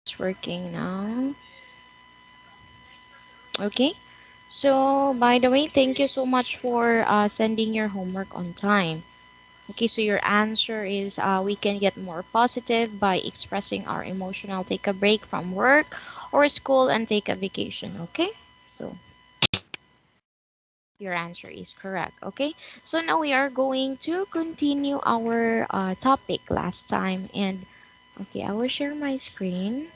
It's working now. Okay. So, by the way, thank you so much for sending your homework on time. Okay, so your answer is we can get more positive by expressing our emotional. Take a break from work or school and take a vacation. Okay, so your answer is correct. Okay, so now we are going to continue our topic last time. And okay, I will share my screen.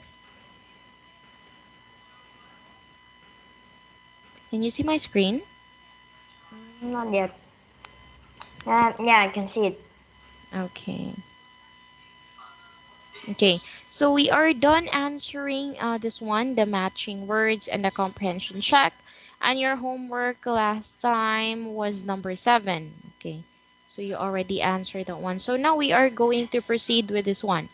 Can you see my screen? Not yet. Yeah, I can see it. Okay. Okay, so we are done answering this one, the matching words and the comprehension check. And your homework last time was number 7. Okay, so you already answered that one. So now we are going to proceed with this one,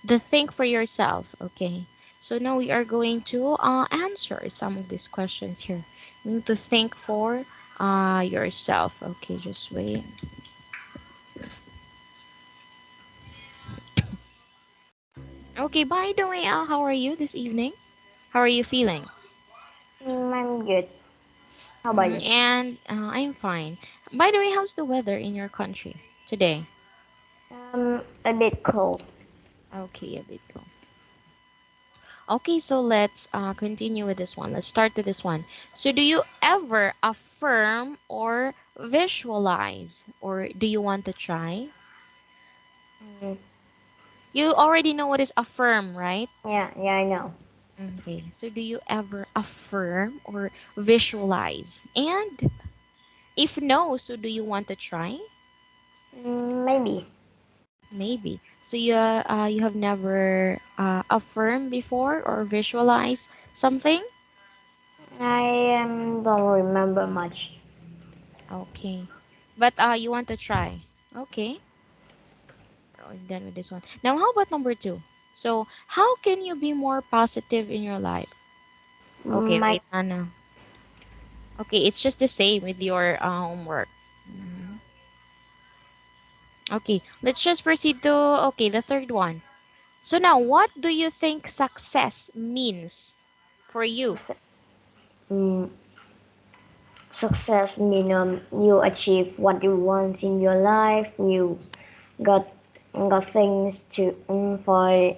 the think for yourself. Okay, so now we are going to answer some of these questions here. You need to think for yourself. Okay, just wait. Okay, by the way, how are you this evening? How are you feeling? I'm good. How about you? And I'm fine. By the way, how's the weather in your country today? A bit cold. Okay, a bit cool. Okay, so let's continue with this one. Let's start with this one. So, do you ever affirm or visualize, or do you want to try? Mm, You already know what is affirm, right? yeah, I know. Okay, so do you ever affirm or visualize? And if no, so do you want to try? Maybe. Maybe. So you have never affirmed before or visualized something? I don't remember much. Okay. But you want to try. Okay. We're done with this one. Now how about number 2? So how can you be more positive in your life? Okay, My wait, Anna. Okay, it's just the same with your homework. Mhm. Okay, let's just proceed to okay, the third one. So now what do you think success means for you? success, mm, success mean you achieve what you want in your life. You got got things to for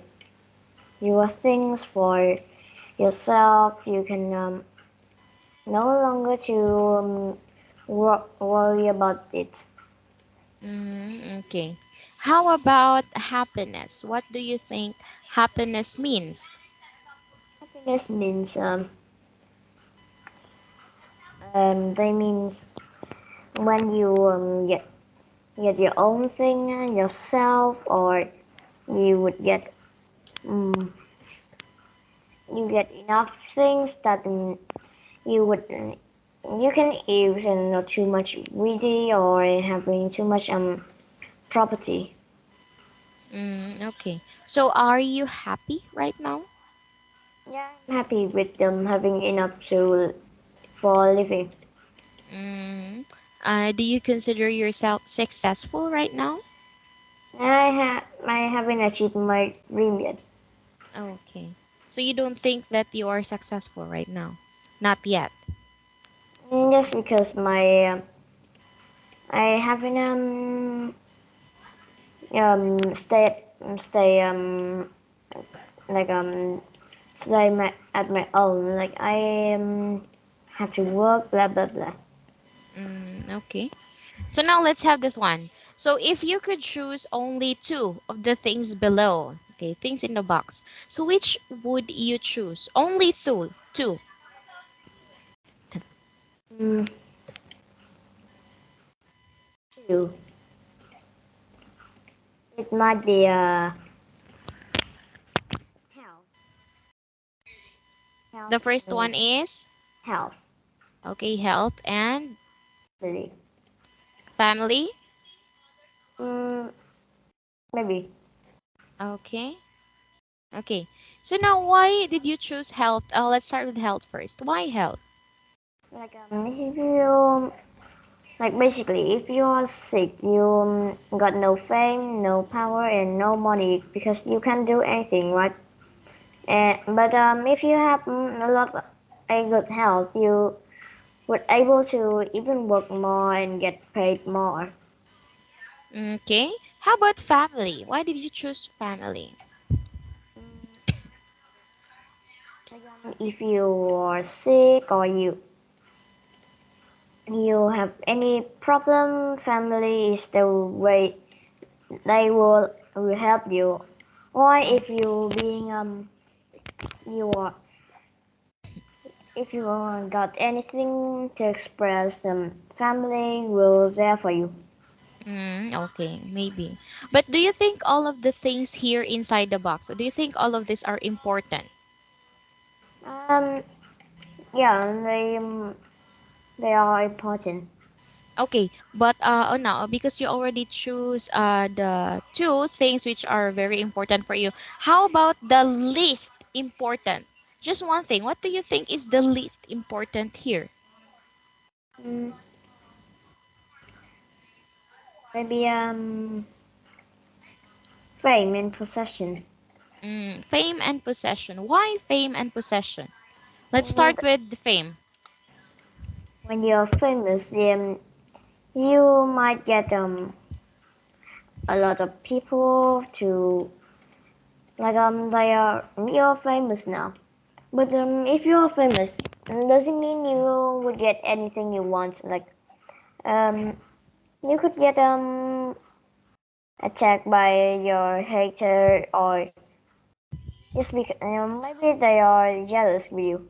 your things for yourself. You can no longer to worry about it. Okay. How about happiness? What do you think happiness means? Happiness means they means when you get your own thing yourself, or you would get um, you get enough things that you would you can use and not too much greedy or having too much property. Okay. So are you happy right now? Yeah, I'm happy with them having enough to for living. Mm, do you consider yourself successful right now? I haven't achieved my dream yet. Okay. So you don't think that you are successful right now? Not yet. Just because my I haven't stay like at my own, like I have to work, blah blah blah. Okay. So now let's have this one. So if you could choose only 2 of the things below, okay, things in the box. So which would you choose? Only 2. 2. mm, Two, it might be health. health The first and one is health okay, health and belief. family. mm, Maybe Okay. Okay. So now why did you choose health? Let's start with health first. Why health? like if you Like basically, if you're sick, you got no fame, no power, and no money because you can't do anything, right? And but if you have a lot of a good health, you would able to even work more and get paid more. Okay. How about family? Why did you choose family? Mm, if you are sick or you have any problem, family is the way they will help you. Or Mm, if you being you are if you got anything to express, family will there for you. okay, maybe. But do you think all of the things here inside the box, do you think all of these are important? Um, yeah, they are important. Okay, but oh no, because you already choose the two things which are very important for you. How about the least important? Just one thing. What do you think is the least important here? Mm, maybe fame and possession. Fame and possession. Why fame and possession? Let's Mm, start with the fame. when you're famous, you might get a lot of people to like they are you're famous now. But if you're famous, doesn't mean you would get anything you want. Like um, you could get attacked by your hater or just because maybe they are jealous of you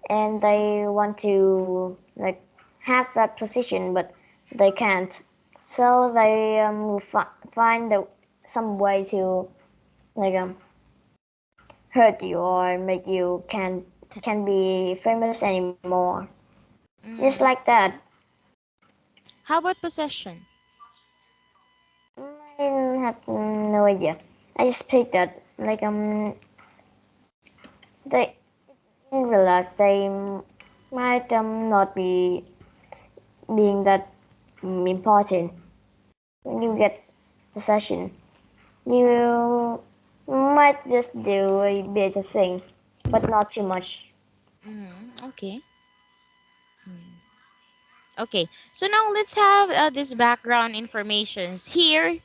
and they want to like have that position, but they can't. So they will find some way to like hurt you or make you can be famous anymore. Just like Mm, that. how about possession? I have no idea. I just picked that. Like they in real life they might not be being that important. When you get possession, you might just do a bit of thing, but not too much. Okay. Mm. Okay. So now let's have this background informations here.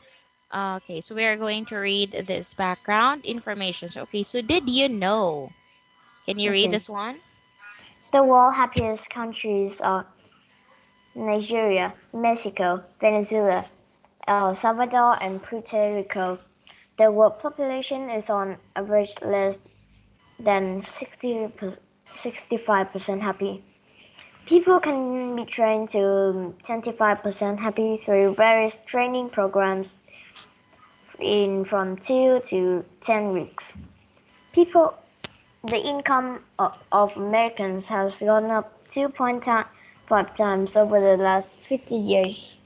Okay, so we are going to read this background information. Okay, so did you know? Can you read Okay. this one? The world happiest countries are Nigeria, Mexico, Venezuela, El Salvador, and Puerto Rico. The world population is on average less than 65% happy. People can be trained to 25% happy through various training programs in from 2 to 10 weeks. People, the income of Americans has gone up 2.5 times over the last 50 years,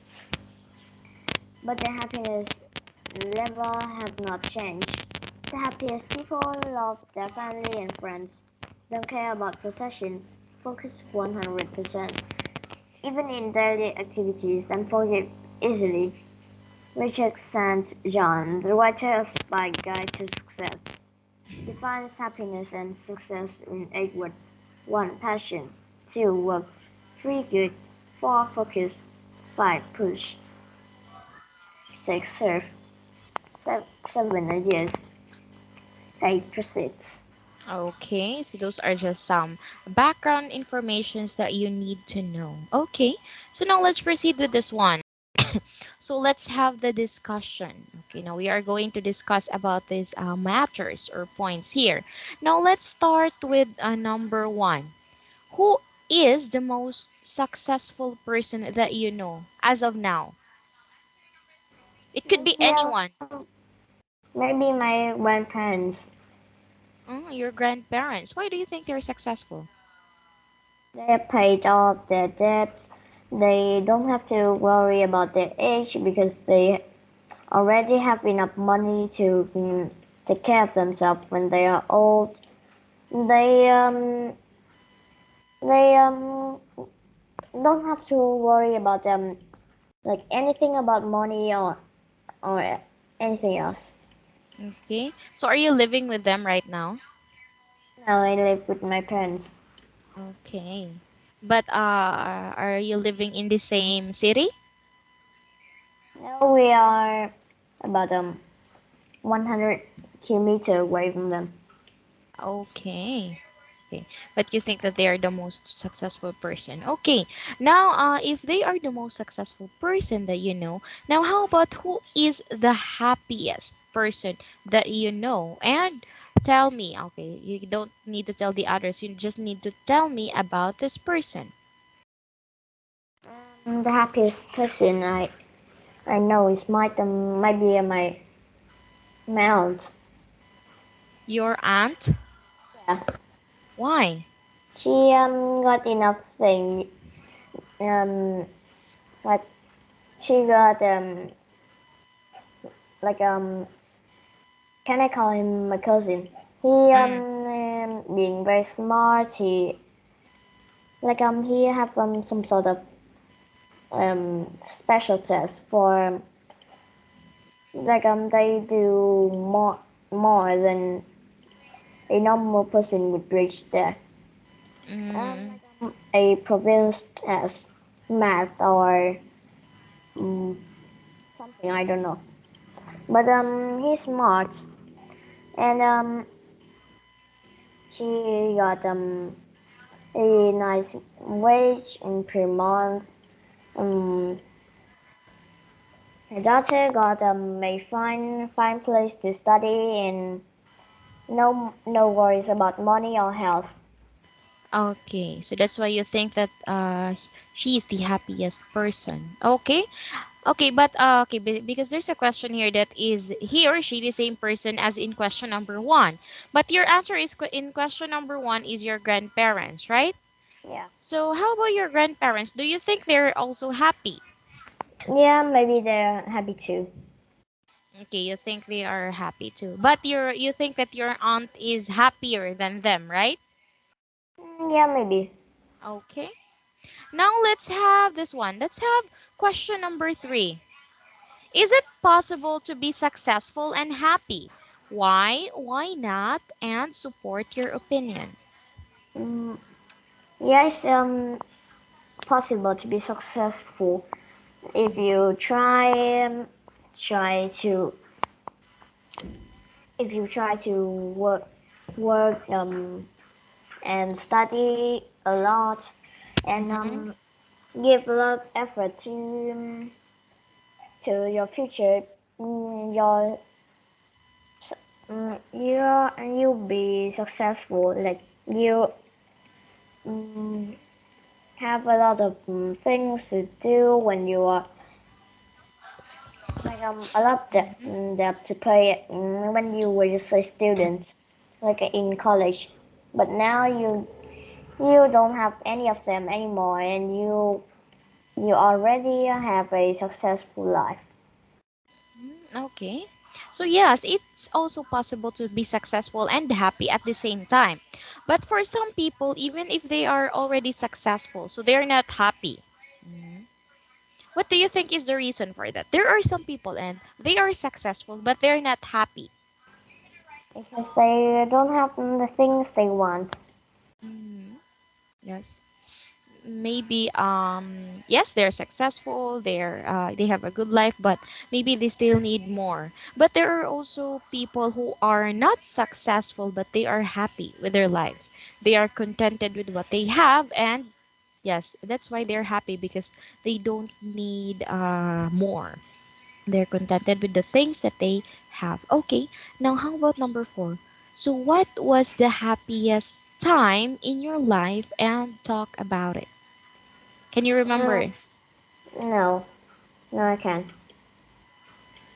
but the happiness level has not changed. The happiest people love their family and friends, don't care about possession, focus 100%, even in daily activities, and forgive easily. Richard St. John, the writer of Spy Guide to Success, defines happiness and success in 8 words. 1. Passion. 2. Work. 3. Good. 4. Focus. 5. Push. 6. Serve. 7. Ideas. 8. Proceeds. Okay, so those are just some background informations that you need to know. Okay, so now let's proceed with this one. So let's have the discussion. Okay, now we are going to discuss about these matters or points here. Now let's start with number one. Who is the most successful person that you know as of now? It could be Maybe, anyone. maybe my grandparents. Your grandparents. Why do you think they're successful? They have paid off their debts. They don't have to worry about their age because they already have enough money to take care of themselves when they are old. They they don't have to worry about like anything about money or anything else. Okay. So are you living with them right now? Now I live with my parents. Okay. But are you living in the same city? Now we are about 100 kilometers away from them. Okay. Okay. But you think that they are the most successful person. Okay. Now, if they are the most successful person that you know, now how about who is the happiest person that you know? And tell me, okay, you don't need to tell the others. You just need to tell me about this person. The happiest person I know is might be my aunt. Your aunt? Yeah, Why? she got enough thing um like she got like can I call him my cousin? He Mm, being very smart. He have some sort of special test for they do more than a normal person would reach there. mm, A province test, math or um, something I don't know. But he's smart and she got a nice wage in per month. Um, her daughter got a fine place to study and no worries about money or health. okay, so that's why you think that she is the happiest person. Okay, okay, but okay, because there's a question here that is he or she the same person as in question number one, but your answer is in question number one is your grandparents, right? Yeah. So how about your grandparents? Do you think they're also happy? Yeah, maybe they're happy too. Okay, you think they are happy too, but you think that your aunt is happier than them, right? Yeah, maybe. Okay. Now let's have this one. Let's have question number three. Is it possible to be successful and happy? Why? Why not? And support your opinion. Mm, yeah, it's possible to be successful if you try to try to work and study a lot and Mm-hmm. give a lot of effort to your future. Your you'll be successful. Like you um, have a lot of things to do when you are a lot of Mm-hmm. debt to pay when you were just a student, like in college. But now you don't have any of them anymore, and you already have a successful life. Okay. So yes, it's also possible to be successful and happy at the same time. But for some people, even if they are already successful, so they're not happy. Mhm. What do you think is the reason for that? There are some people and they are successful, but they're not happy. Because they don't have the things they want. Mhm. Yes. Maybe yes, they're successful, they have a good life, but maybe they still need more. But there are also people who are not successful, but they are happy with their lives. They are contented with what they have, and yes, that's why they're happy because they don't need more. They're contented with the things that they have. Okay, now how about number four? So what was the happiest time in your life and talk about it? Can you Uh, remember? no, no, I can't.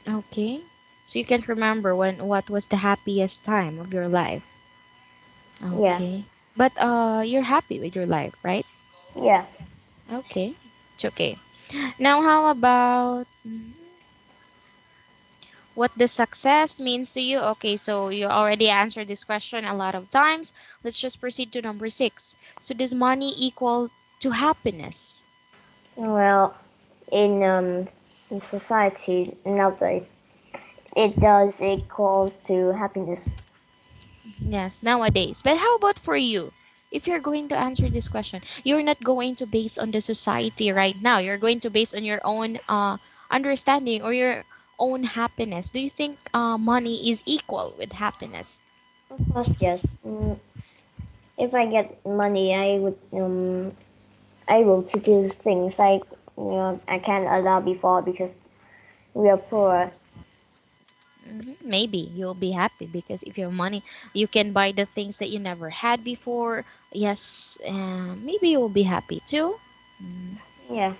Okay. So you can't remember when what was the happiest time of your life. Yeah, Okay. But you're happy with your life, right? yeah. Okay. It's okay. Now how about what the success means to you? Okay, so you already answered this question a lot of times. Let's just proceed to number 6. So does money equal to happiness? Well, in the society nowadays, it does equals to happiness. Yes, nowadays. But how about for you? If you're going to answer this question, you're not going to base on the society right now. You're going to base on your own understanding or your own happiness. Do you think money is equal with happiness? Of course, yes. If I get money, I would able to do things like I can't allow before because we are poor. Maybe you'll be happy because if you have money, you can buy the things that you never had before. Yes, maybe you'll be happy too. Mm. Yeah.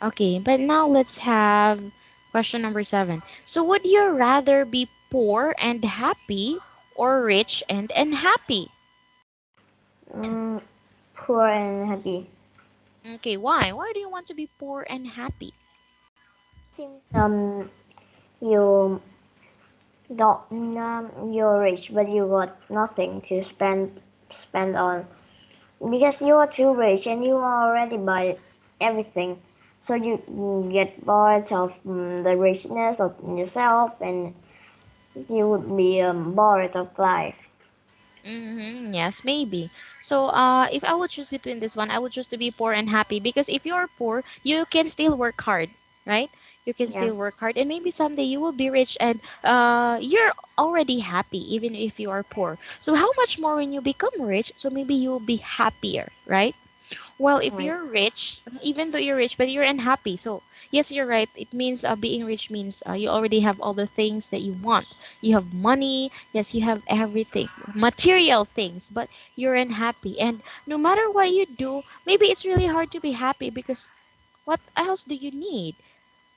Okay, but now let's have question number 7. So, would you rather be poor and happy or rich and unhappy? Mm, poor and happy. Okay, why? Why do you want to be poor and happy? Since you don't you're rich but you got nothing to spend on because you are too rich and you already buy everything. So you get bored of the richness of yourself and you would be bored of life. Yes, maybe. So, if I would choose between this one, I would choose to be poor and happy because if you're poor, you can still work hard, right? You can Yeah. still work hard, and maybe someday you will be rich and you're already happy even if you are poor. So, how much more when you become rich? So maybe you will be happier, right? Well, if Right. you're rich, even though you're rich, but you're unhappy. So, yes, you're right. It means being rich means you already have all the things that you want. You have money. Yes, you have everything, material things, but you're unhappy. And no matter what you do, maybe it's really hard to be happy because what else do you need?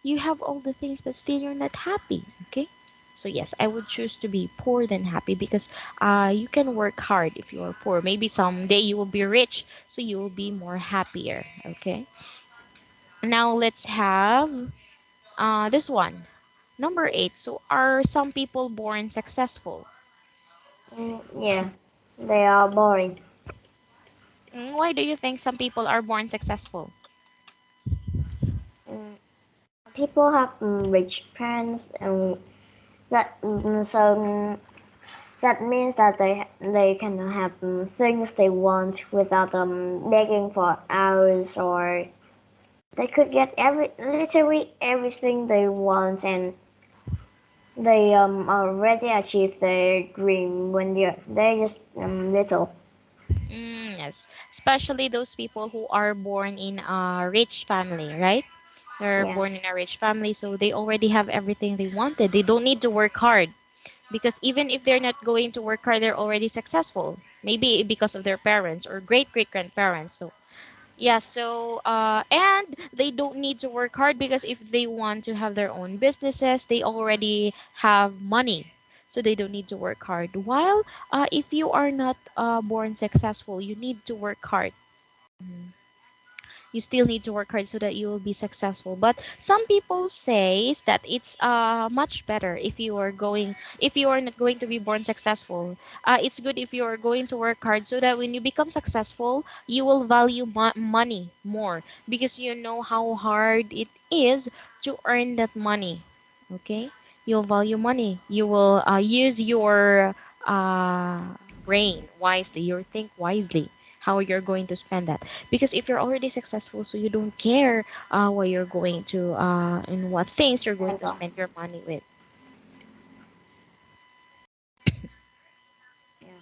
You have all the things, but still you're not happy. Okay? So yes, I would choose to be poor than happy because you can work hard if you are poor. Maybe someday you will be rich, so you will be more happier. Okay? Now let's have this one. Number 8. So are some people born successful? Yeah. They are boring. Why do you think some people are born successful? Mm, People have rich parents and that means that they can have things they want without begging for hours, or they could get literally everything they want, and they already achieved their dream when they're just little. Yes, especially those people who are born in a rich family, right? They're Yeah. born in a rich family, so they already have everything they wanted. They don't need to work hard because even if they're not going to work hard, they're already successful. Maybe because of their parents or great great grandparents. So yeah, so and they don't need to work hard because if they want to have their own businesses, they already have money. So they don't need to work hard. While if you are not born successful, you need to work hard. Mhm. You still need to work hard so that you will be successful, but some people says that it's much better if you are going, if you are not going to be born successful. It's good if you are going to work hard so that when you become successful you will value money more because you know how hard it is to earn that money. Okay, you'll value money, you will use your uh, brain wisely, you think wisely how you're going to spend that, because if you're already successful, so you don't care what you're going to and what things you're going And to spend your money with. yeah.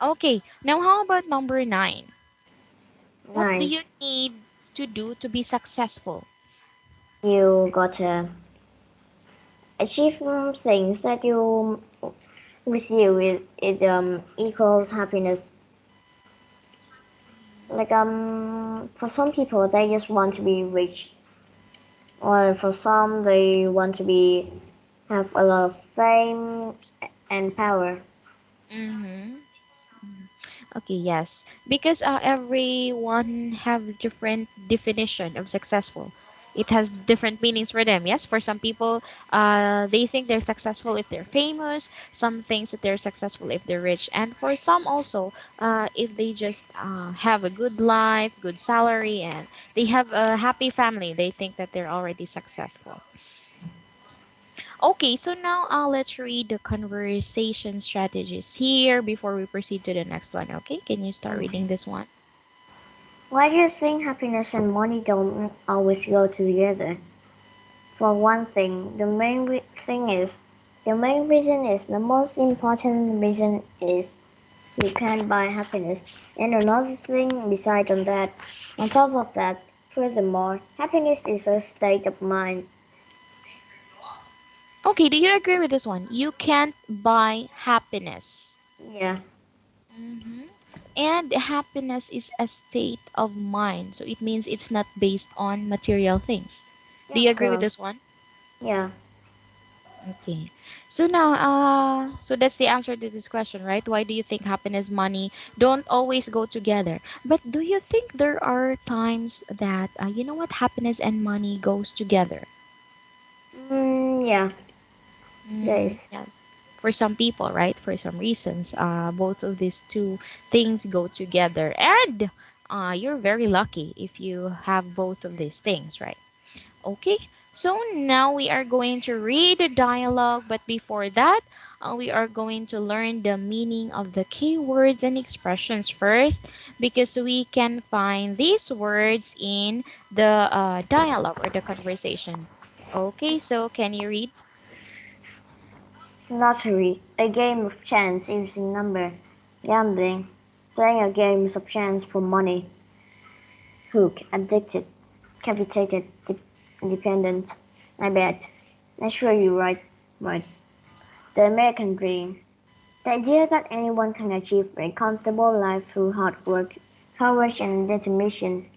Okay, now how about number 9? What do Nine. you need to do to be successful? You gotta achieve things that you with you it equals happiness. Like for some people they just want to be rich, or for some they want to be have a lot of fame and power. Mm-hmm. Okay, yes, because everyone have different definition of successful. It has different meanings for them. Yes, for some people, they think they're successful if they're famous. Some thinks that they're successful if they're rich, and for some also, if they just have a good life, good salary, and they have a happy family, they think that they're already successful. Okay, so now let's read the conversation strategies here before we proceed to the next one. Okay, can you start reading Okay. this one? Why do you think happiness and money don't always go together? For one thing, the main reason is the most important reason is you can't buy happiness. And another thing beside on that, on top of that, furthermore, happiness is a state of mind. Okay, do you agree with this one? You can't buy happiness. Yeah, Mm-hmm. And happiness is a state of mind. So it means it's not based on material things. Do yeah, you of agree with course. this one? Yeah. Okay. So now, so that's the answer to this question, right? Why do you think happiness, money don't always go together? But do you think there are times that, you know what, happiness and money goes together? Yeah, there Mm, is. yeah. For some people, right? For some reasons, both of these two things go together. And you're very lucky if you have both of these things, right? Okay, so now we are going to read the dialogue, but before that, we are going to learn the meaning of the keywords and expressions first because we can find these words in the dialogue or the conversation. Okay, so can you read? Lottery, a game of chance using number. Gambling, playing a game of chance for money. Hook, addicted. Capitated, dependent. I bet. I'm sure you're right. Right. The American dream. The idea that anyone can achieve a comfortable life through hard work, courage, and determination.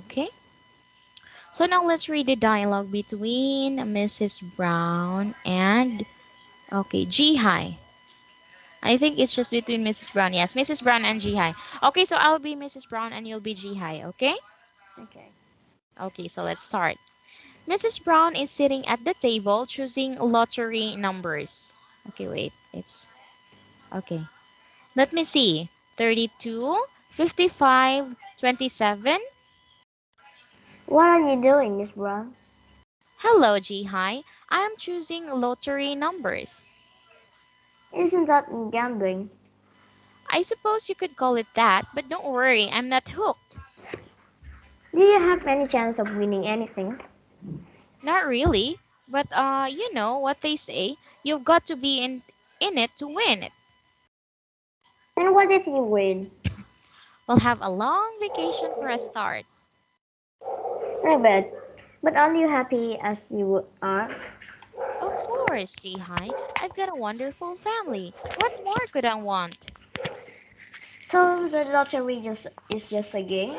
Okay, so now let's read the dialogue between Mrs. Brown and, okay, G High. I think it's just between Mrs. Brown. Yes, Mrs. Brown and G High. Okay, so I'll be Mrs. Brown and you'll be G High, okay? Okay. Okay, so let's start. Mrs. Brown is sitting at the table choosing lottery numbers. Okay, wait. It's okay. Let me see. 32, 55, 27. What are you doing, Miss Brown? Hello, G High. I am choosing lottery numbers. Isn't that gambling? I suppose you could call it that, but don't worry, I'm not hooked. Do you have any chance of winning anything? Not really, but you know what they say, you've got to be in it to win it. And what if you win? We'll have a long vacation for a start. I bet. But are you happy as you are? Of course, Jihai. I've got a wonderful family. What more could I want? So the lottery just is just a game?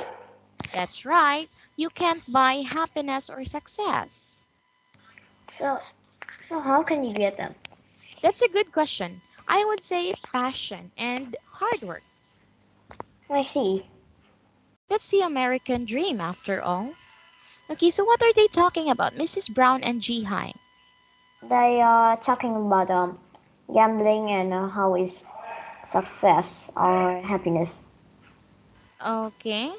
That's right. You can't buy happiness or success. So so how can you get them? That's a good question. I would say passion and hard work. I see. That's the American dream, after all. Okay, so what are they talking about, Mrs. Brown and Jihai? They are talking about gambling and how is success or happiness. Okay.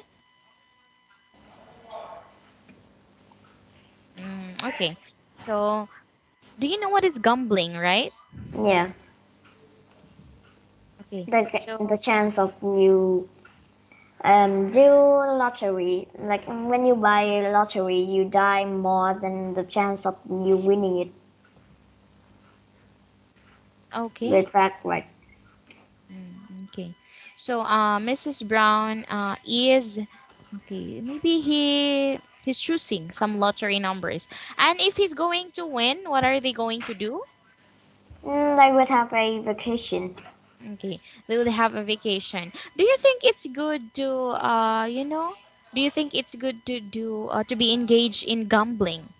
Okay. So, do you know what is gambling, right? Yeah, Okay. the So, chance of you do lottery. Like when you buy a lottery, you die more than the chance of you winning it. okay. The fact, right? Okay. So, Mrs. Brown is okay. Maybe he's choosing some lottery numbers, and if he's going to win, what are they going to do? They would have a vacation. Okay, they will have a vacation. Do you think it's good to Do you think it's good to do to be engaged in gambling?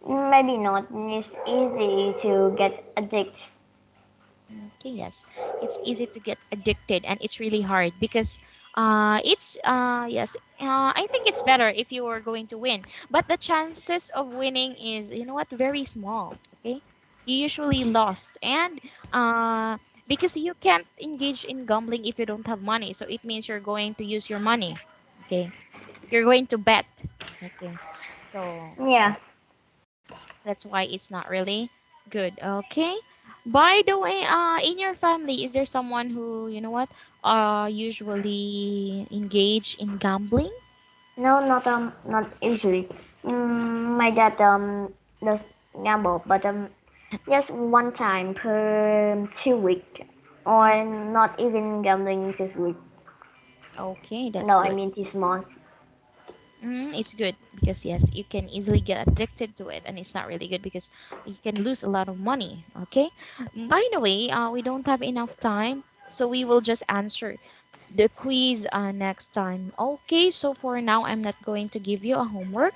Maybe not. It's easy to get addicted. Okay, yes. It's easy to get addicted and it's really hard because It's yes. I think it's better if you are going to win, but the chances of winning is, you know what, very small. Okay, you usually lost, and because you can't engage in gambling if you don't have money, so it means you're going to use your money. Okay, you're going to bet. Okay, so Yeah. that's why it's not really good. Okay. By the way, in your family, is there someone who, you know what, usually engage in gambling? No, not usually. My dad does gamble, but just one time per 2 week, Mm, or not even gambling this week. okay, that's No, I good. mean this month. It's good because yes, you can easily get addicted to it, and it's not really good because you can lose a lot of money. Okay. By the way, we don't have enough time, so we will just answer the quiz next time. Okay. So for now, I'm not going to give you a homework.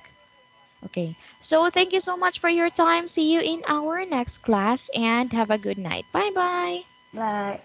Okay. So thank you so much for your time. See you in our next class and have a good night. Bye bye. But